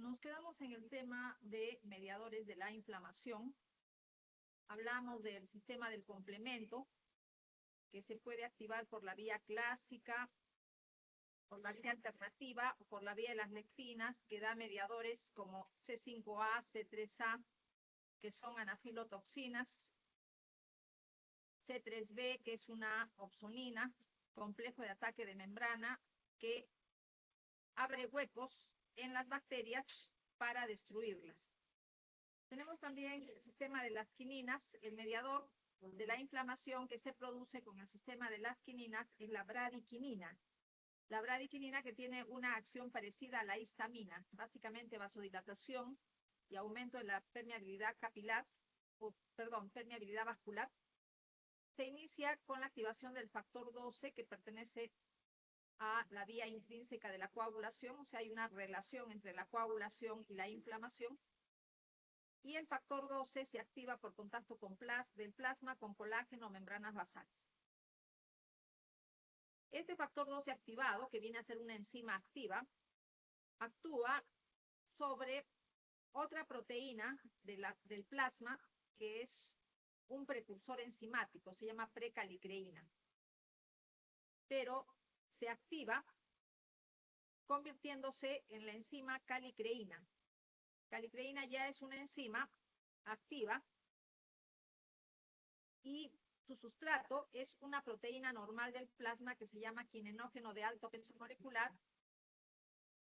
Nos quedamos en el tema de mediadores de la inflamación. Hablamos del sistema del complemento, que se puede activar por la vía clásica, por la vía alternativa o por la vía de las lectinas, que da mediadores como C5A, C3A, que son anafilotoxinas, C3B, que es una opsonina, complejo de ataque de membrana, que abre huecos en las bacterias para destruirlas. Tenemos también el sistema de las quininas, el mediador de la inflamación que se produce con el sistema de las quininas es la bradiquinina. La bradiquinina que tiene una acción parecida a la histamina, básicamente vasodilatación y aumento de la permeabilidad capilar, permeabilidad vascular. Se inicia con la activación del factor 12 que pertenece a la vía intrínseca de la coagulación, o sea, hay una relación entre la coagulación y la inflamación. Y el factor 12 se activa por contacto del plasma con colágeno o membranas basales. Este factor 12 activado, que viene a ser una enzima activa, actúa sobre otra proteína del plasma que es un precursor enzimático, se llama precalicreína. Pero se activa convirtiéndose en la enzima calicreína. Calicreína ya es una enzima activa y su sustrato es una proteína normal del plasma que se llama quinenógeno de alto peso molecular,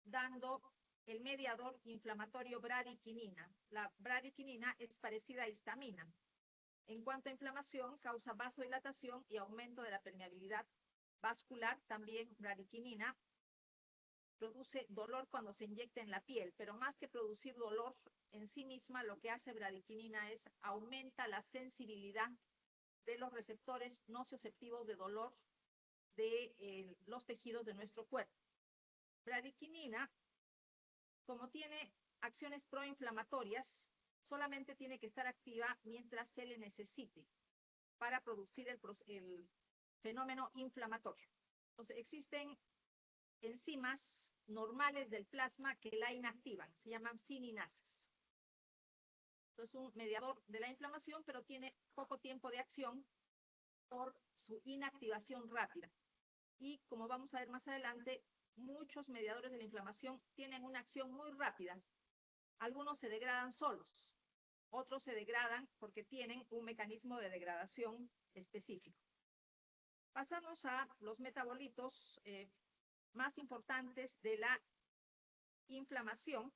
dando el mediador inflamatorio bradiquinina. La bradiquinina es parecida a histamina. En cuanto a inflamación, causa vasodilatación y aumento de la permeabilidad vascular. También bradiquinina produce dolor cuando se inyecta en la piel, pero más que producir dolor en sí misma, lo que hace bradiquinina es aumenta la sensibilidad de los receptores nocioceptivos de dolor de los tejidos de nuestro cuerpo. Bradiquinina, como tiene acciones proinflamatorias, solamente tiene que estar activa mientras se le necesite para producir el fenómeno inflamatorio. Entonces, existen enzimas normales del plasma que la inactivan, se llaman cininases. Entonces, un mediador de la inflamación, pero tiene poco tiempo de acción por su inactivación rápida. Y como vamos a ver más adelante, muchos mediadores de la inflamación tienen una acción muy rápida. Algunos se degradan solos, otros se degradan porque tienen un mecanismo de degradación específico. Pasamos a los metabolitos más importantes de la inflamación,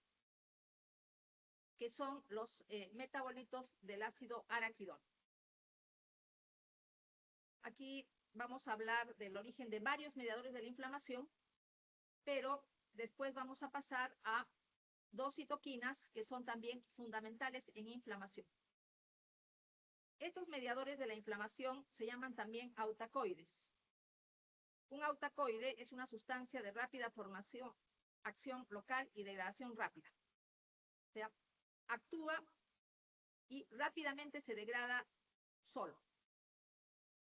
que son los metabolitos del ácido araquidónico. Aquí vamos a hablar del origen de varios mediadores de la inflamación, pero después vamos a pasar a dos citoquinas que son también fundamentales en inflamación. Estos mediadores de la inflamación se llaman también autacoides. Un autacoide es una sustancia de rápida formación, acción local y degradación rápida. O sea, actúa y rápidamente se degrada solo.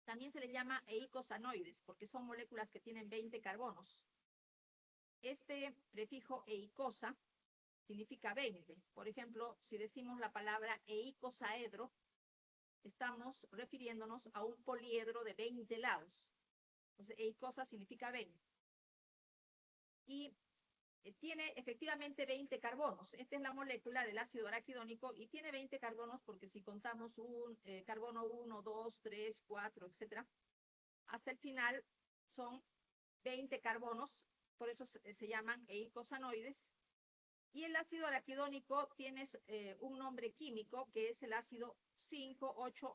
También se les llama eicosanoides porque son moléculas que tienen 20 carbonos. Este prefijo eicosa significa 20. Por ejemplo, si decimos la palabra eicosaedro, estamos refiriéndonos a un poliedro de 20 lados. Entonces, eicosa significa 20. Y tiene efectivamente 20 carbonos. Esta es la molécula del ácido araquidónico y tiene 20 carbonos porque si contamos un carbono 1, 2, 3, 4, etc., hasta el final son 20 carbonos, por eso se llaman eicosanoides. Y el ácido araquidónico tiene un nombre químico que es el ácido 5, 8,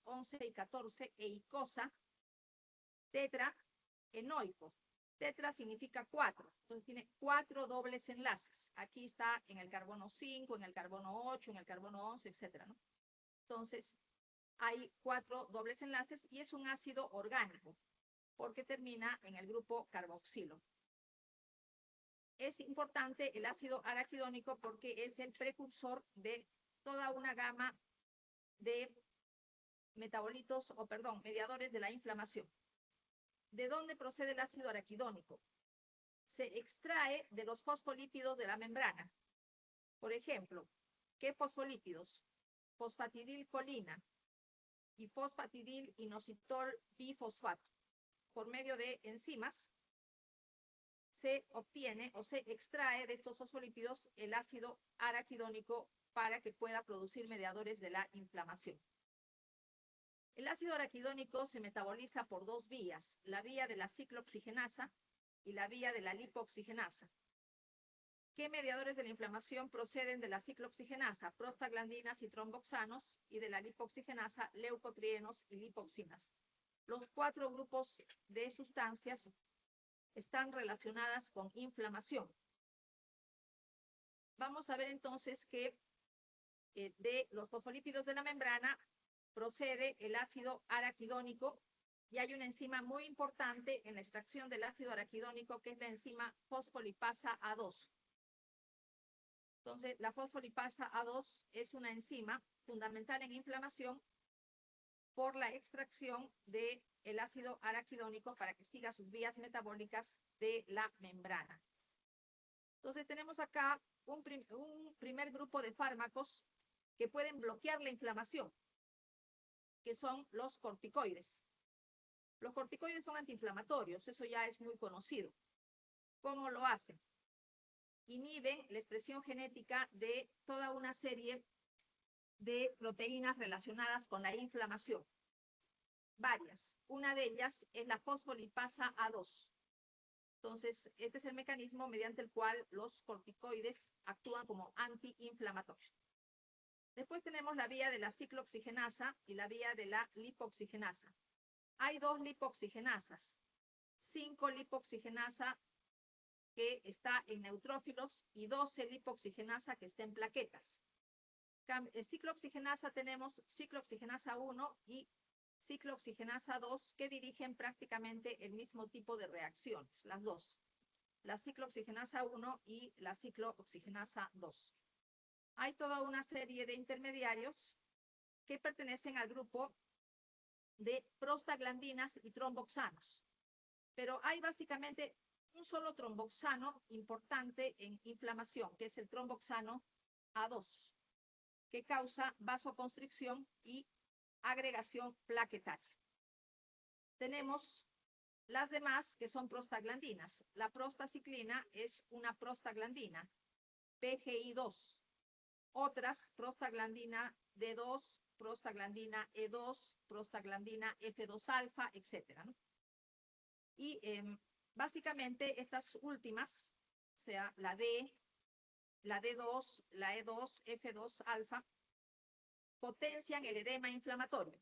11 y 14, eicosa, tetraenoico. Tetra significa 4, entonces tiene 4 dobles enlaces. Aquí está en el carbono 5, en el carbono 8, en el carbono 11, etc., ¿no? Entonces, hay 4 dobles enlaces y es un ácido orgánico porque termina en el grupo carboxilo. Es importante el ácido araquidónico porque es el precursor de toda una gama de mediadores de la inflamación. ¿De dónde procede el ácido araquidónico? Se extrae de los fosfolípidos de la membrana. Por ejemplo, ¿qué fosfolípidos? Fosfatidilcolina y fosfatidilinositol bifosfato. Por medio de enzimas se obtiene o se extrae de estos fosfolípidos el ácido araquidónico para que pueda producir mediadores de la inflamación. El ácido araquidónico se metaboliza por dos vías, la vía de la ciclooxigenasa y la vía de la lipooxigenasa. ¿Qué mediadores de la inflamación proceden de la ciclooxigenasa? Prostaglandinas y tromboxanos, y de la lipooxigenasa, leucotrienos y lipoxinas. Los 4 grupos de sustancias están relacionadas con inflamación. Vamos a ver entonces que de los fosfolípidos de la membrana procede el ácido araquidónico, y hay una enzima muy importante en la extracción del ácido araquidónico, que es la enzima fosfolipasa A2. Entonces, la fosfolipasa A2 es una enzima fundamental en inflamación por la extracción del ácido araquidónico para que siga sus vías metabólicas de la membrana. Entonces, tenemos acá un primer grupo de fármacos que pueden bloquear la inflamación, que son los corticoides. Los corticoides son antiinflamatorios, eso ya es muy conocido. ¿Cómo lo hacen? Inhiben la expresión genética de toda una serie de proteínas relacionadas con la inflamación. Varias. Una de ellas es la fosfolipasa A2. Entonces, este es el mecanismo mediante el cual los corticoides actúan como antiinflamatorios. Después tenemos la vía de la ciclooxigenasa y la vía de la lipooxigenasa. Hay 2 lipooxigenasas, 5-lipoxigenasa que está en neutrófilos y 12-lipoxigenasa que está en plaquetas. Ciclooxigenasa tenemos ciclooxigenasa 1 y ciclooxigenasa 2 que dirigen prácticamente el mismo tipo de reacciones, las dos. La ciclooxigenasa 1 y la ciclooxigenasa 2. Hay toda una serie de intermediarios que pertenecen al grupo de prostaglandinas y tromboxanos. Pero hay básicamente un solo tromboxano importante en inflamación, que es el tromboxano A2, que causa vasoconstricción y agregación plaquetaria. Tenemos las demás que son prostaglandinas. La prostaciclina es una prostaglandina, PGI2. Otras, prostaglandina D2, prostaglandina E2, prostaglandina F2-alfa, etc., ¿no? Y básicamente estas últimas, o sea, la D, la D2, la E2, F2-alfa, potencian el edema inflamatorio,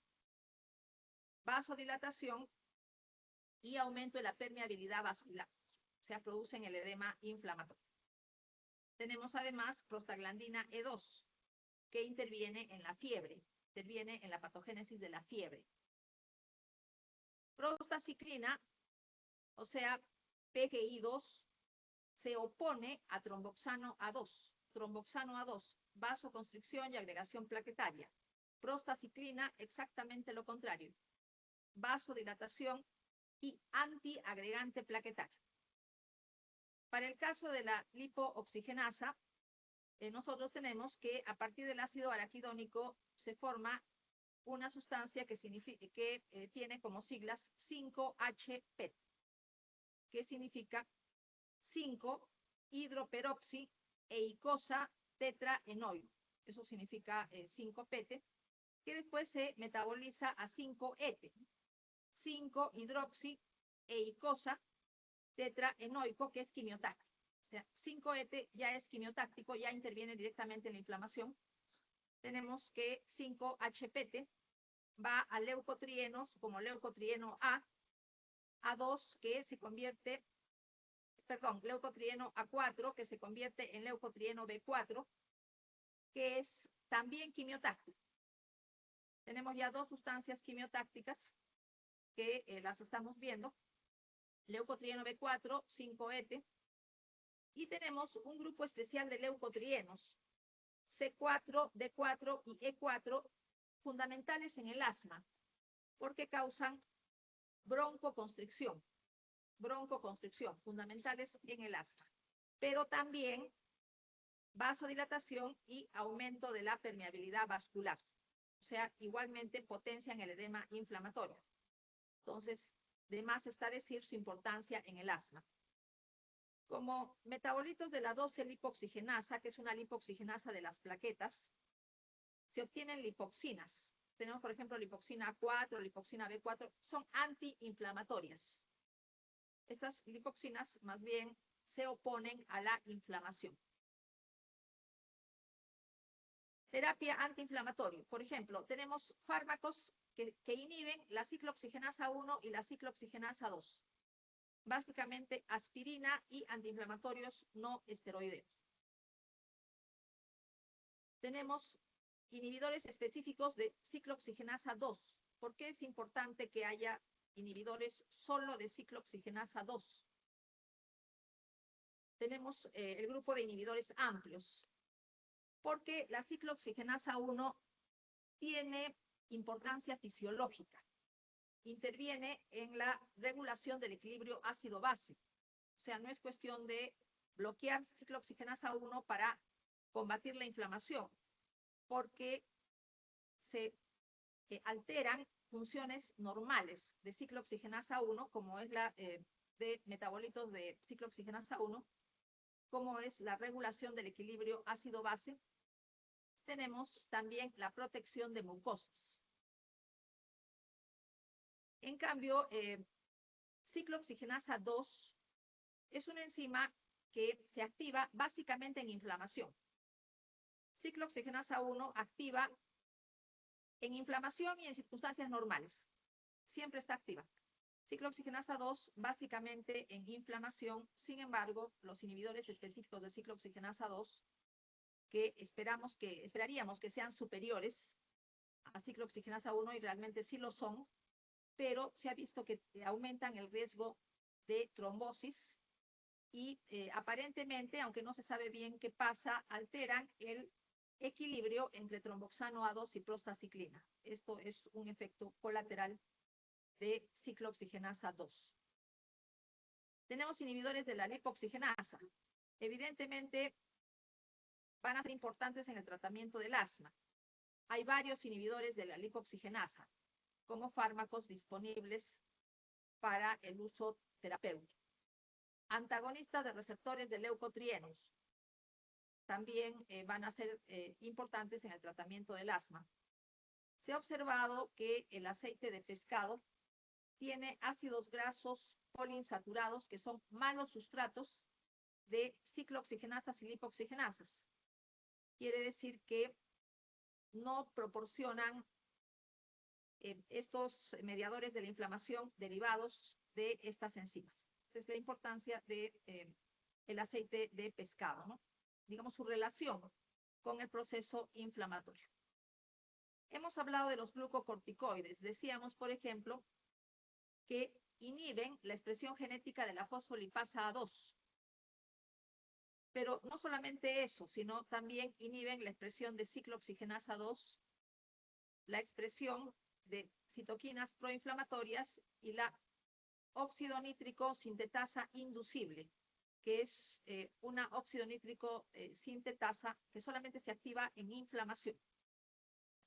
vasodilatación y aumento de la permeabilidad vascular. O sea, producen el edema inflamatorio. Tenemos además prostaglandina E2, que interviene en la fiebre, interviene en la patogénesis de la fiebre. Prostaciclina, o sea, PGI2, se opone a tromboxano A2. Tromboxano A2, vasoconstricción y agregación plaquetaria. Prostaciclina, exactamente lo contrario, vasodilatación y antiagregante plaquetario. Para el caso de la lipooxigenasa, nosotros tenemos que a partir del ácido araquidónico se forma una sustancia que tiene como siglas 5-HPET, que significa 5-hidroperoxi-eicosa tetraenoico. Eso significa 5-PET, que después se metaboliza a 5-ET, 5-hidroxi-eicosa tetraenoico, que es quimiotáctico. O sea, 5-ET ya es quimiotáctico, ya interviene directamente en la inflamación. Tenemos que 5-HPT va a leucotrienos como leucotrieno A, A2 que se convierte, leucotrieno A4 que se convierte en leucotrieno B4, que es también quimiotáctico. Tenemos ya 2 sustancias quimiotácticas que las estamos viendo, leucotrieno B4, 5-ET, y tenemos un grupo especial de leucotrienos, C4, D4 y E4, fundamentales en el asma, porque causan broncoconstricción, fundamentales en el asma. Pero también vasodilatación y aumento de la permeabilidad vascular. O sea, igualmente potencian el edema inflamatorio. Entonces, de más está decir su importancia en el asma. Como metabolitos de la 12-lipoxigenasa, que es una lipoxigenasa de las plaquetas, se obtienen lipoxinas. Tenemos, por ejemplo, lipoxina A4, lipoxina B4, son antiinflamatorias. Estas lipoxinas más bien se oponen a la inflamación. Terapia antiinflamatoria. Por ejemplo, tenemos fármacos que inhiben la ciclooxigenasa 1 y la ciclooxigenasa 2. Básicamente aspirina y antiinflamatorios no esteroideos. Tenemos inhibidores específicos de ciclooxigenasa 2. ¿Por qué es importante que haya inhibidores solo de ciclooxigenasa 2? Tenemos el grupo de inhibidores amplios, porque la ciclooxigenasa 1 tiene importancia fisiológica. Interviene en la regulación del equilibrio ácido-base. O sea, no es cuestión de bloquear ciclooxigenasa 1 para combatir la inflamación, porque se alteran funciones normales de ciclooxigenasa 1, como es la de metabolitos de ciclooxigenasa 1, como es la regulación del equilibrio ácido-base. Tenemos también la protección de mucosas. En cambio, ciclooxigenasa 2 es una enzima que se activa básicamente en inflamación. Ciclooxigenasa 1 activa en inflamación y en circunstancias normales. Siempre está activa. Ciclooxigenasa 2 básicamente en inflamación. Sin embargo, los inhibidores específicos de ciclooxigenasa 2 que esperaríamos que sean superiores a ciclooxigenasa 1 y realmente sí lo son, pero se ha visto que aumentan el riesgo de trombosis y aparentemente, aunque no se sabe bien qué pasa, alteran el equilibrio entre tromboxano A2 y prostaciclina. Esto es un efecto colateral de ciclooxigenasa 2. Tenemos inhibidores de la lipoxigenasa. Evidentemente, van a ser importantes en el tratamiento del asma. Hay varios inhibidores de la lipoxigenasa como fármacos disponibles para el uso terapéutico. Antagonistas de receptores de leucotrienos también van a ser importantes en el tratamiento del asma. Se ha observado que el aceite de pescado tiene ácidos grasos poliinsaturados que son malos sustratos de ciclooxigenasas y lipoxigenasas. Quiere decir que no proporcionan estos mediadores de la inflamación derivados de estas enzimas. Esa es la importancia de el aceite de pescado, ¿no? Digamos, su relación con el proceso inflamatorio. Hemos hablado de los glucocorticoides. Decíamos, por ejemplo, que inhiben la expresión genética de la fosfolipasa A2. Pero no solamente eso, sino también inhiben la expresión de ciclooxigenasa 2, la expresión de citoquinas proinflamatorias y la óxido nítrico sintetasa inducible, que es una óxido nítrico sintetasa que solamente se activa en inflamación.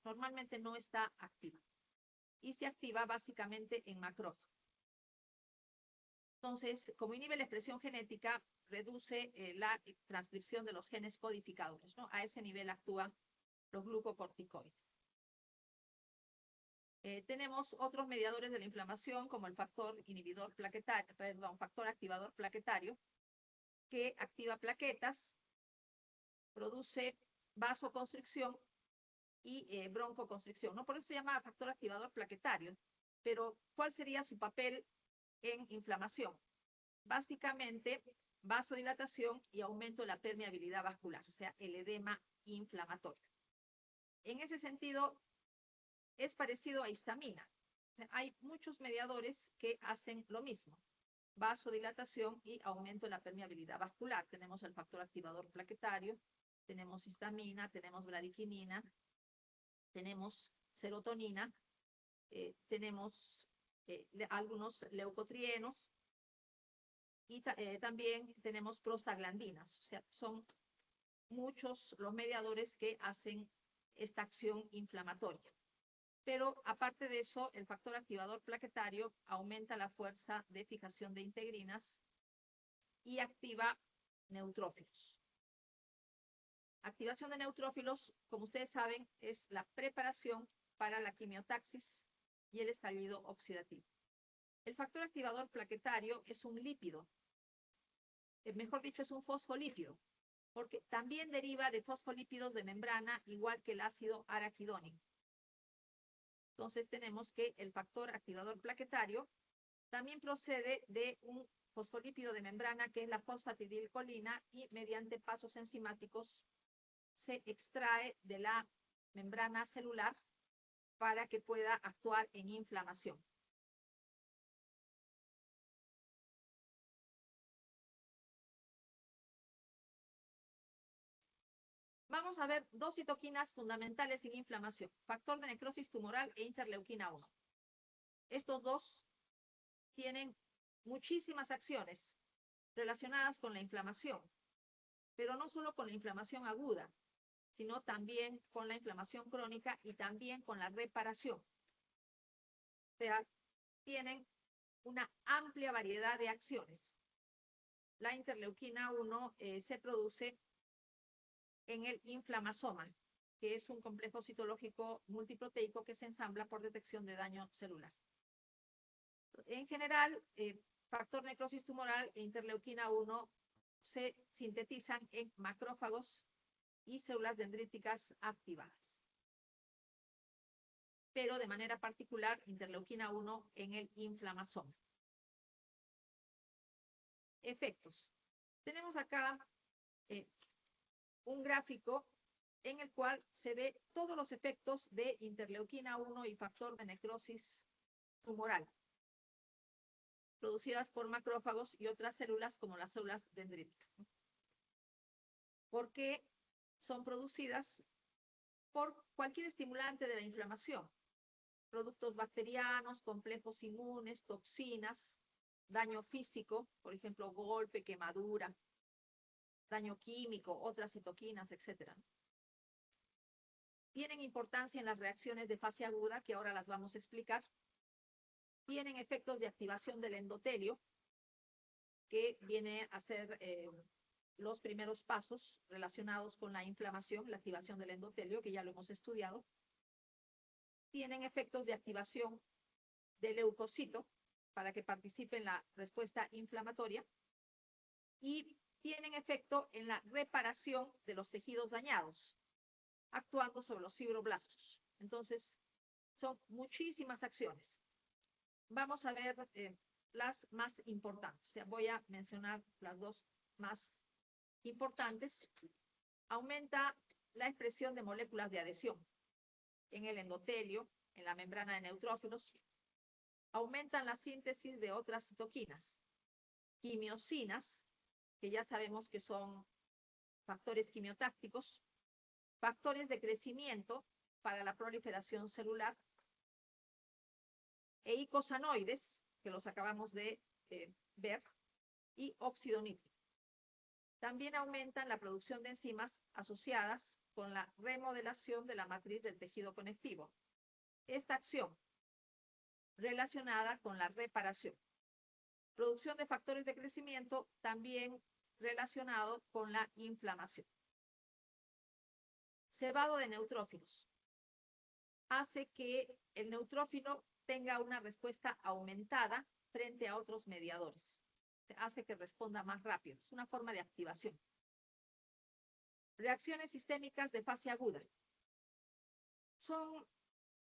Normalmente no está activa y se activa básicamente en macrófago. Entonces, como inhibe la expresión genética, reduce la transcripción de los genes codificadores, ¿no? A ese nivel actúan los glucocorticoides. Tenemos otros mediadores de la inflamación, como el factor activador plaquetario, que activa plaquetas, produce vasoconstricción y broncoconstricción, ¿no? Por eso se llama factor activador plaquetario. Pero, ¿cuál sería su papel en inflamación? Básicamente, vasodilatación y aumento de la permeabilidad vascular, o sea, el edema inflamatorio. En ese sentido, es parecido a histamina. Hay muchos mediadores que hacen lo mismo. Vasodilatación y aumento de la permeabilidad vascular. Tenemos el factor activador plaquetario, tenemos histamina, tenemos bradiquinina, tenemos serotonina, tenemos algunos leucotrienos y también tenemos prostaglandinas. O sea, son muchos los mediadores que hacen esta acción inflamatoria. Pero aparte de eso, el factor activador plaquetario aumenta la fuerza de fijación de integrinas y activa neutrófilos. Activación de neutrófilos, como ustedes saben, es la preparación para la quimiotaxis y el estallido oxidativo. El factor activador plaquetario es un lípido, mejor dicho, es un fosfolípido, porque también deriva de fosfolípidos de membrana, igual que el ácido araquidónico. Entonces tenemos que el factor activador plaquetario también procede de un fosfolípido de membrana, que es la fosfatidilcolina, y mediante pasos enzimáticos se extrae de la membrana celular para que pueda actuar en inflamación. Vamos a ver dos citoquinas fundamentales en inflamación: factor de necrosis tumoral e interleuquina 1. Estos dos tienen muchísimas acciones relacionadas con la inflamación, pero no solo con la inflamación aguda, sino también con la inflamación crónica y también con la reparación. O sea, tienen una amplia variedad de acciones. La interleuquina 1 se produce en el inflamasoma, que es un complejo citológico multiproteico que se ensambla por detección de daño celular. En general, factor necrosis tumoral e interleuquina 1 se sintetizan en macrófagos y células dendríticas activadas, pero de manera particular interleuquina 1 en el inflamasoma. Efectos. Tenemos acá un gráfico en el cual se ve todos los efectos de interleuquina 1 y factor de necrosis tumoral, producidas por macrófagos y otras células como las células dendríticas. ¿Por qué son producidas? Por cualquier estimulante de la inflamación: productos bacterianos, complejos inmunes, toxinas, daño físico, por ejemplo, golpe, quemadura, daño químico, otras citoquinas, etc. Tienen importancia en las reacciones de fase aguda, que ahora las vamos a explicar. Tienen efectos de activación del endotelio, que viene a ser los primeros pasos relacionados con la inflamación, la activación del endotelio, que ya lo hemos estudiado. Tienen efectos de activación del leucocito para que participe en la respuesta inflamatoria, y tienen efecto en la reparación de los tejidos dañados, actuando sobre los fibroblastos. Entonces, son muchísimas acciones. Vamos a ver las más importantes. O sea, voy a mencionar las dos más importantes. Aumenta la expresión de moléculas de adhesión en el endotelio, en la membrana de neutrófilos. Aumentan la síntesis de otras citoquinas, quimiosinas, que ya sabemos que son factores quimiotácticos, factores de crecimiento para la proliferación celular, e icosanoides, que los acabamos de ver, y óxido nítrico. También aumentan la producción de enzimas asociadas con la remodelación de la matriz del tejido conectivo. Esta acción relacionada con la reparación. Producción de factores de crecimiento también relacionado con la inflamación. Cebado de neutrófilos. Hace que el neutrófilo tenga una respuesta aumentada frente a otros mediadores. Hace que responda más rápido. Es una forma de activación. Reacciones sistémicas de fase aguda. Son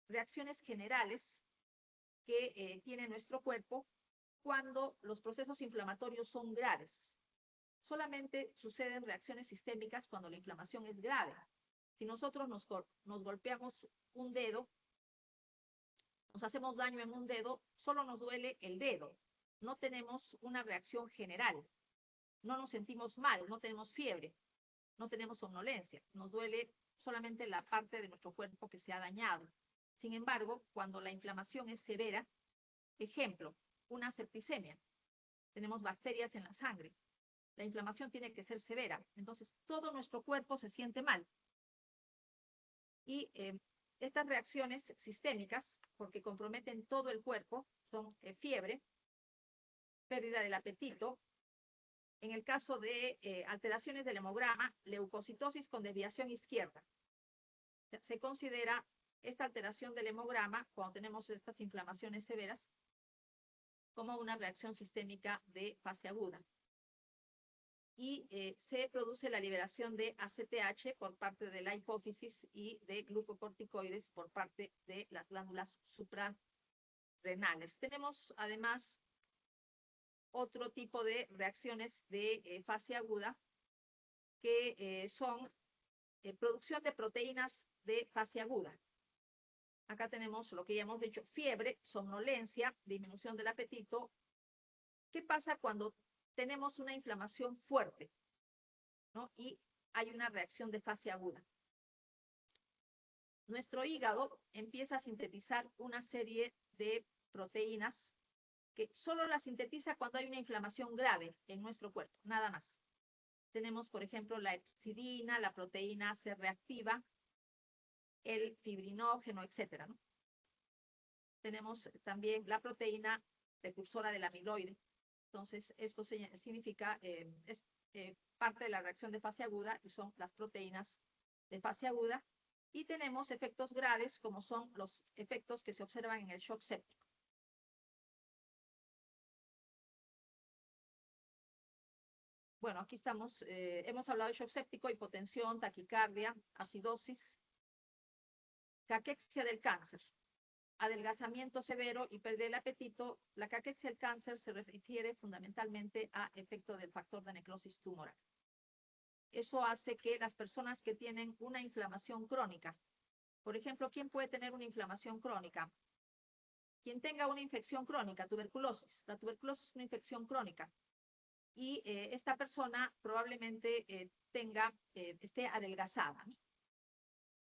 reacciones generales que tiene nuestro cuerpo cuando los procesos inflamatorios son graves. Solamente suceden reacciones sistémicas cuando la inflamación es grave. Si nosotros nos golpeamos un dedo, nos hacemos daño en un dedo, solo nos duele el dedo. No tenemos una reacción general. No nos sentimos mal, no tenemos fiebre, no tenemos somnolencia. Nos duele solamente la parte de nuestro cuerpo que se ha dañado. Sin embargo, cuando la inflamación es severa, ejemplo, una septicemia, tenemos bacterias en la sangre, La inflamación tiene que ser severa. Entonces, todo nuestro cuerpo se siente mal. Y estas reacciones sistémicas, porque comprometen todo el cuerpo, son fiebre, pérdida del apetito. En el caso de alteraciones del hemograma, leucocitosis con desviación izquierda. Se considera esta alteración del hemograma, cuando tenemos estas inflamaciones severas, como una reacción sistémica de fase aguda. Y se produce la liberación de ACTH por parte de la hipófisis y de glucocorticoides por parte de las glándulas suprarrenales. Tenemos además otro tipo de reacciones de fase aguda que son producción de proteínas de fase aguda. Acá tenemos lo que ya hemos dicho, fiebre, somnolencia, disminución del apetito. ¿Qué pasa cuando tenemos una inflamación fuerte, ¿no? Y hay una reacción de fase aguda? Nuestro hígado empieza a sintetizar una serie de proteínas que solo las sintetiza cuando hay una inflamación grave en nuestro cuerpo, nada más. Tenemos, por ejemplo, la hepcidina, la proteína C reactiva, el fibrinógeno, etcétera, ¿no? Tenemos también la proteína precursora del amiloide. Entonces, esto significa, es parte de la reacción de fase aguda y son las proteínas de fase aguda. Y tenemos efectos graves, como son los efectos que se observan en el shock séptico. Bueno, aquí estamos, hemos hablado de shock séptico, hipotensión, taquicardia, acidosis, caquexia del cáncer, adelgazamiento severo y pérdida del apetito. La caquexia del cáncer se refiere fundamentalmente a efecto del factor de necrosis tumoral. Eso hace que las personas que tienen una inflamación crónica, por ejemplo, ¿quién puede tener una inflamación crónica? Quien tenga una infección crónica, tuberculosis. La tuberculosis es una infección crónica. Y esta persona probablemente esté adelgazada, ¿no?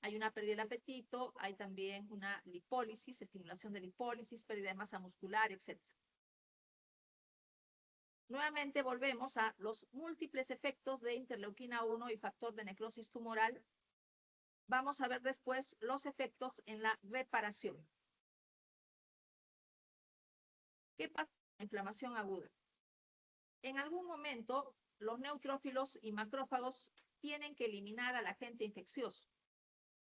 Hay una pérdida del apetito, hay también una lipólisis, estimulación de lipólisis, pérdida de masa muscular, etc. Nuevamente volvemos a los múltiples efectos de interleuquina 1 y factor de necrosis tumoral. Vamos a ver después los efectos en la reparación. ¿Qué pasa con la inflamación aguda? En algún momento, los neutrófilos y macrófagos tienen que eliminar al agente infeccioso.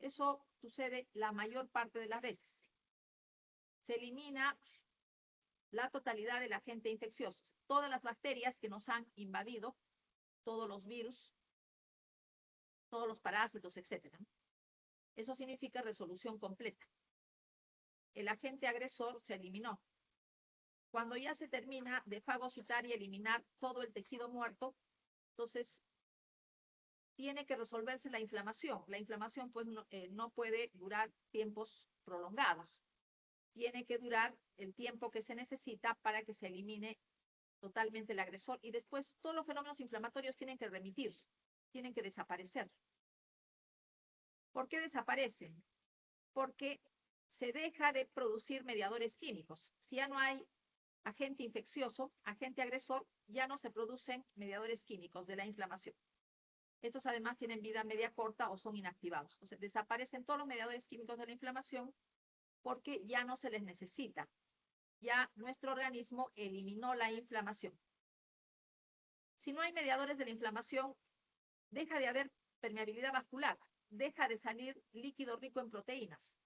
Eso sucede la mayor parte de las veces. Se elimina la totalidad del agente infeccioso. Todas las bacterias que nos han invadido, todos los virus, todos los parásitos, etc. Eso significa resolución completa. El agente agresor se eliminó. Cuando ya se termina de fagocitar y eliminar todo el tejido muerto, entonces tiene que resolverse la inflamación. La inflamación pues no puede durar tiempos prolongados. Tiene que durar el tiempo que se necesita para que se elimine totalmente el agresor. Y después todos los fenómenos inflamatorios tienen que remitir, tienen que desaparecer. ¿Por qué desaparecen? Porque se deja de producir mediadores químicos. Si ya no hay agente infeccioso, agente agresor, ya no se producen mediadores químicos de la inflamación. Estos además tienen vida media corta o son inactivados. Entonces desaparecen todos los mediadores químicos de la inflamación porque ya no se les necesita. Ya nuestro organismo eliminó la inflamación. Si no hay mediadores de la inflamación, deja de haber permeabilidad vascular, deja de salir líquido rico en proteínas.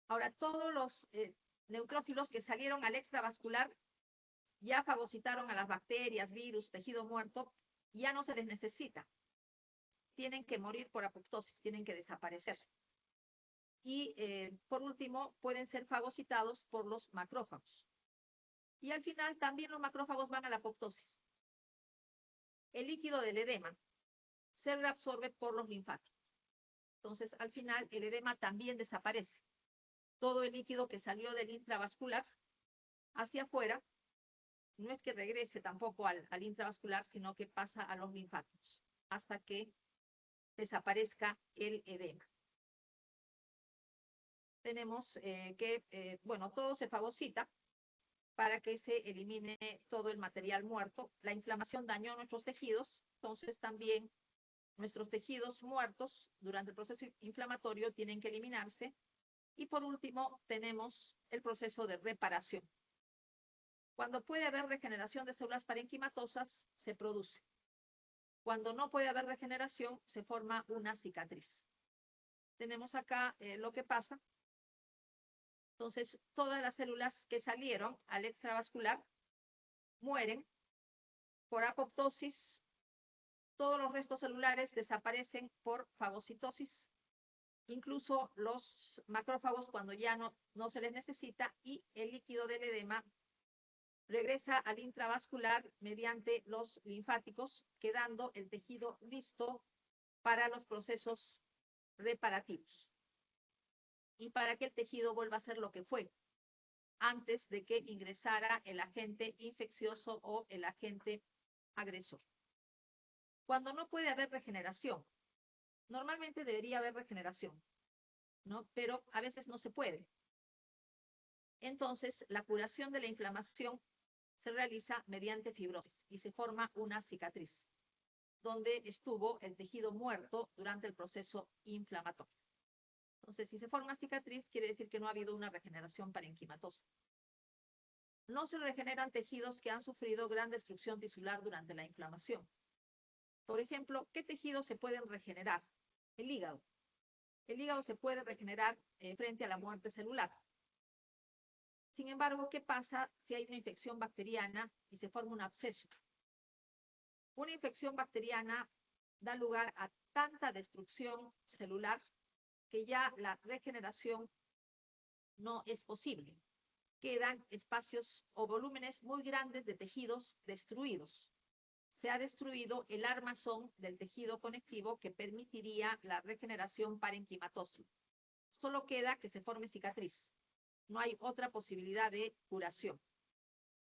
Ahora, todos los neutrófilos que salieron al extravascular ya fagocitaron a las bacterias, virus, tejido muerto, ya no se les necesita. Tienen que morir por apoptosis, tienen que desaparecer. Y por último, pueden ser fagocitados por los macrófagos. Y al final también los macrófagos van a la apoptosis. El líquido del edema se reabsorbe por los linfáticos. Entonces, al final, el edema también desaparece. Todo el líquido que salió del intravascular hacia afuera no es que regrese tampoco al intravascular, sino que pasa a los linfáticos hasta que desaparezca el edema. Tenemos bueno, todo se fagocita para que se elimine todo el material muerto. La inflamación dañó nuestros tejidos, entonces también nuestros tejidos muertos durante el proceso inflamatorio tienen que eliminarse. Y por último, tenemos el proceso de reparación. Cuando puede haber regeneración de células parenquimatosas, se produce. Cuando no puede haber regeneración, se forma una cicatriz. Tenemos acá lo que pasa. Entonces, todas las células que salieron al extravascular mueren por apoptosis. Todos los restos celulares desaparecen por fagocitosis, incluso los macrófagos cuando ya no se les necesita, y el líquido del edema regresa al intravascular mediante los linfáticos, quedando el tejido listo para los procesos reparativos y para que el tejido vuelva a ser lo que fue antes de que ingresara el agente infeccioso o el agente agresor. Cuando no puede haber regeneración, normalmente debería haber regeneración, ¿no? Pero a veces no se puede. Entonces, la curación de la inflamación se realiza mediante fibrosis y se forma una cicatriz donde estuvo el tejido muerto durante el proceso inflamatorio. Entonces, si se forma cicatriz, quiere decir que no ha habido una regeneración parenquimatosa. No se regeneran tejidos que han sufrido gran destrucción tisular durante la inflamación. Por ejemplo, ¿qué tejidos se pueden regenerar? El hígado. El hígado se puede regenerar frente a la muerte celular. Sin embargo, ¿qué pasa si hay una infección bacteriana y se forma un absceso? Una infección bacteriana da lugar a tanta destrucción celular que ya la regeneración no es posible. Quedan espacios o volúmenes muy grandes de tejidos destruidos. Se ha destruido el armazón del tejido conectivo que permitiría la regeneración parenquimatosa. Solo queda que se forme cicatriz. No hay otra posibilidad de curación.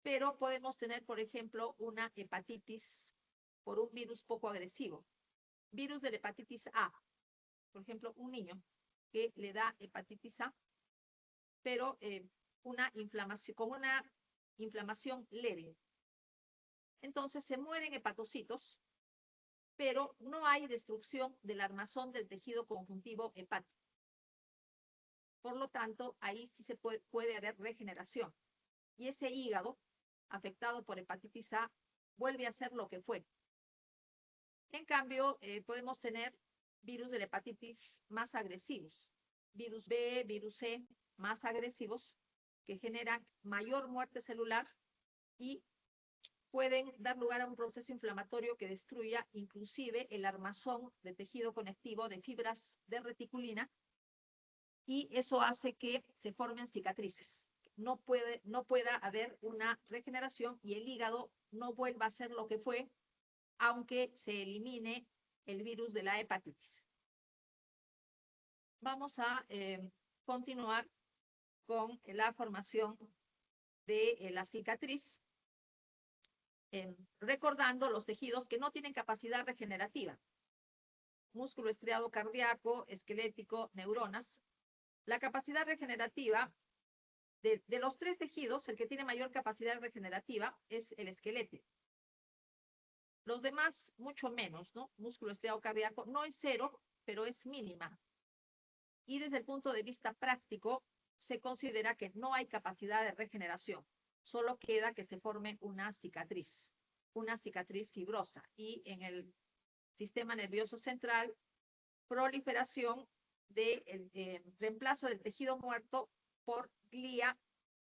Pero podemos tener, por ejemplo, una hepatitis por un virus poco agresivo. Virus de la hepatitis A. Por ejemplo, un niño que le da hepatitis A, pero con una inflamación leve. Entonces se mueren hepatocitos, pero no hay destrucción del armazón del tejido conjuntivo hepático. Por lo tanto, ahí sí se puede haber regeneración. Y ese hígado, afectado por hepatitis A, vuelve a ser lo que fue. En cambio, podemos tener virus de la hepatitis más agresivos. Virus B, virus C, más agresivos, que generan mayor muerte celular y pueden dar lugar a un proceso inflamatorio que destruya inclusive el armazón de tejido conectivo de fibras de reticulina, y eso hace que se formen cicatrices. No pueda haber una regeneración y el hígado no vuelva a ser lo que fue, aunque se elimine el virus de la hepatitis. Vamos a continuar con la formación de la cicatriz, recordando los tejidos que no tienen capacidad regenerativa: músculo estriado cardíaco, esquelético, neuronas. La capacidad regenerativa de los tres tejidos, el que tiene mayor capacidad regenerativa es el esqueleto. Los demás, mucho menos, ¿no? Músculo estriado cardíaco no es cero, pero es mínima. Y desde el punto de vista práctico, se considera que no hay capacidad de regeneración. Solo queda que se forme una cicatriz fibrosa. Y en el sistema nervioso central, proliferación de reemplazo del tejido muerto por glía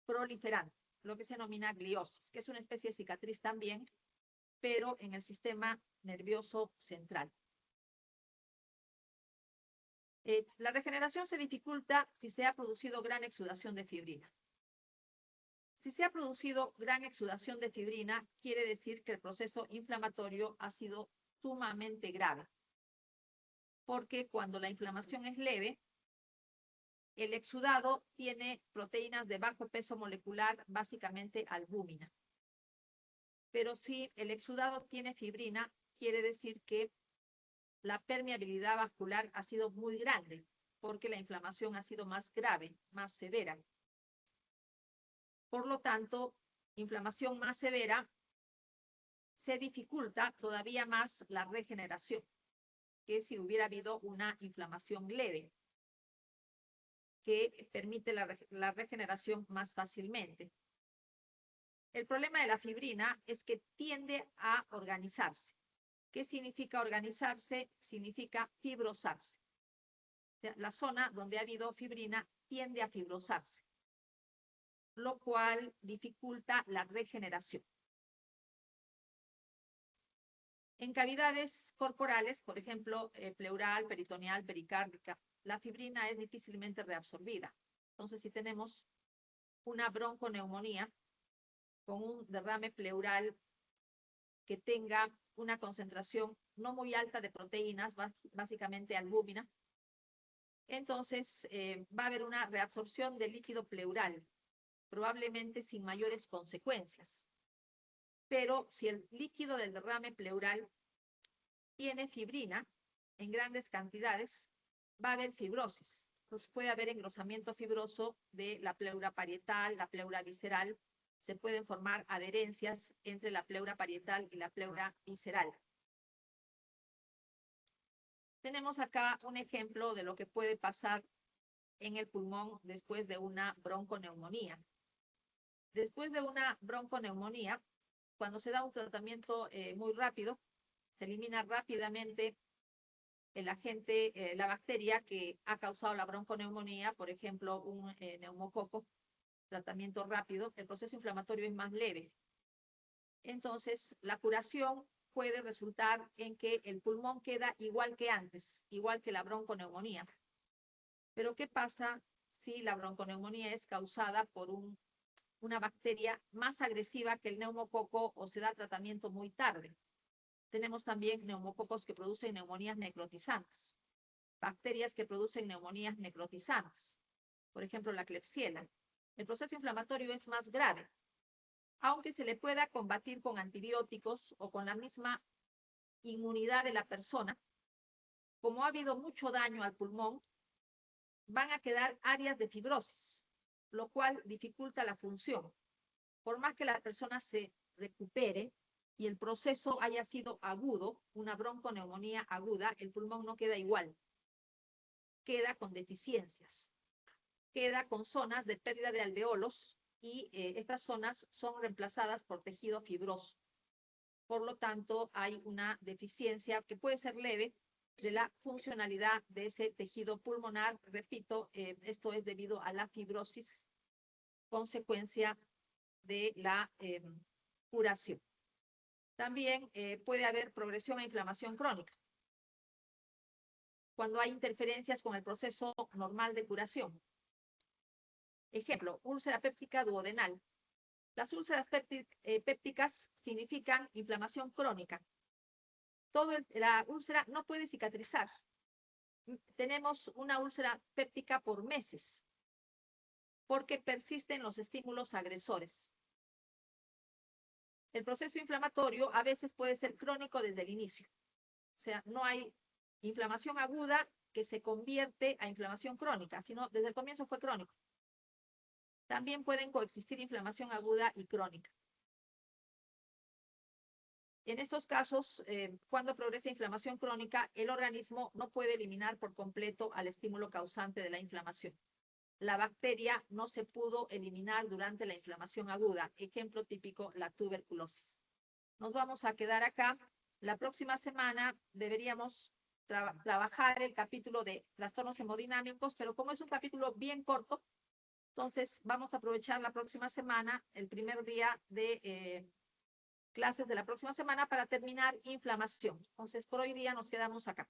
proliferante, lo que se denomina gliosis, que es una especie de cicatriz también, pero en el sistema nervioso central. La regeneración se dificulta si se ha producido gran exudación de fibrina. Si se ha producido gran exudación de fibrina, quiere decir que el proceso inflamatorio ha sido sumamente grave, porque cuando la inflamación es leve, el exudado tiene proteínas de bajo peso molecular, básicamente albúmina. Pero si el exudado tiene fibrina, quiere decir que la permeabilidad vascular ha sido muy grande, porque la inflamación ha sido más grave, más severa. Por lo tanto, inflamación más severa, se dificulta todavía más la regeneración que si hubiera habido una inflamación leve, que permite la regeneración más fácilmente. El problema de la fibrina es que tiende a organizarse. ¿Qué significa organizarse? Significa fibrosarse. O sea, la zona donde ha habido fibrina tiende a fibrosarse, lo cual dificulta la regeneración. En cavidades corporales, por ejemplo, pleural, peritoneal, pericárdica, la fibrina es difícilmente reabsorbida. Entonces, si tenemos una bronconeumonía con un derrame pleural que tenga una concentración no muy alta de proteínas, básicamente albúmina, entonces va a haber una reabsorción del líquido pleural, probablemente sin mayores consecuencias. Pero si el líquido del derrame pleural tiene fibrina en grandes cantidades, va a haber fibrosis. Entonces puede haber engrosamiento fibroso de la pleura parietal, la pleura visceral. Se pueden formar adherencias entre la pleura parietal y la pleura visceral. Tenemos acá un ejemplo de lo que puede pasar en el pulmón después de una bronconeumonía. Después de una bronconeumonía, cuando se da un tratamiento muy rápido, se elimina rápidamente el agente, la bacteria que ha causado la bronconeumonía, por ejemplo, un neumococo, tratamiento rápido, el proceso inflamatorio es más leve. Entonces, la curación puede resultar en que el pulmón queda igual que antes, igual que la bronconeumonía. Pero, ¿qué pasa si la bronconeumonía es causada por una bacteria más agresiva que el neumococo o se da tratamiento muy tarde? Tenemos también neumococos que producen neumonías necrotizantes, bacterias que producen neumonías necrotizantes, por ejemplo la Klebsiella. El proceso inflamatorio es más grave, aunque se le pueda combatir con antibióticos o con la misma inmunidad de la persona. Como ha habido mucho daño al pulmón, van a quedar áreas de fibrosis, lo cual dificulta la función. Por más que la persona se recupere y el proceso haya sido agudo, una bronconeumonía aguda, el pulmón no queda igual. Queda con deficiencias. Queda con zonas de pérdida de alveolos y estas zonas son reemplazadas por tejido fibroso. Por lo tanto, hay una deficiencia que puede ser leve de la funcionalidad de ese tejido pulmonar. Repito, esto es debido a la fibrosis, consecuencia de la curación. También puede haber progresión a inflamación crónica cuando hay interferencias con el proceso normal de curación. Ejemplo, úlcera péptica duodenal. Las úlceras pépticas significan inflamación crónica. La úlcera no puede cicatrizar. Tenemos una úlcera péptica por meses porque persisten los estímulos agresores. El proceso inflamatorio a veces puede ser crónico desde el inicio. O sea, no hay inflamación aguda que se convierte a inflamación crónica, sino desde el comienzo fue crónico. También pueden coexistir inflamación aguda y crónica. En estos casos, cuando progresa inflamación crónica, el organismo no puede eliminar por completo al estímulo causante de la inflamación. La bacteria no se pudo eliminar durante la inflamación aguda. Ejemplo típico, la tuberculosis. Nos vamos a quedar acá. La próxima semana deberíamos trabajar el capítulo de trastornos hemodinámicos, pero como es un capítulo bien corto, entonces vamos a aprovechar la próxima semana, el primer día de clases de la próxima semana para terminar inflamación. Entonces, por hoy día nos quedamos acá.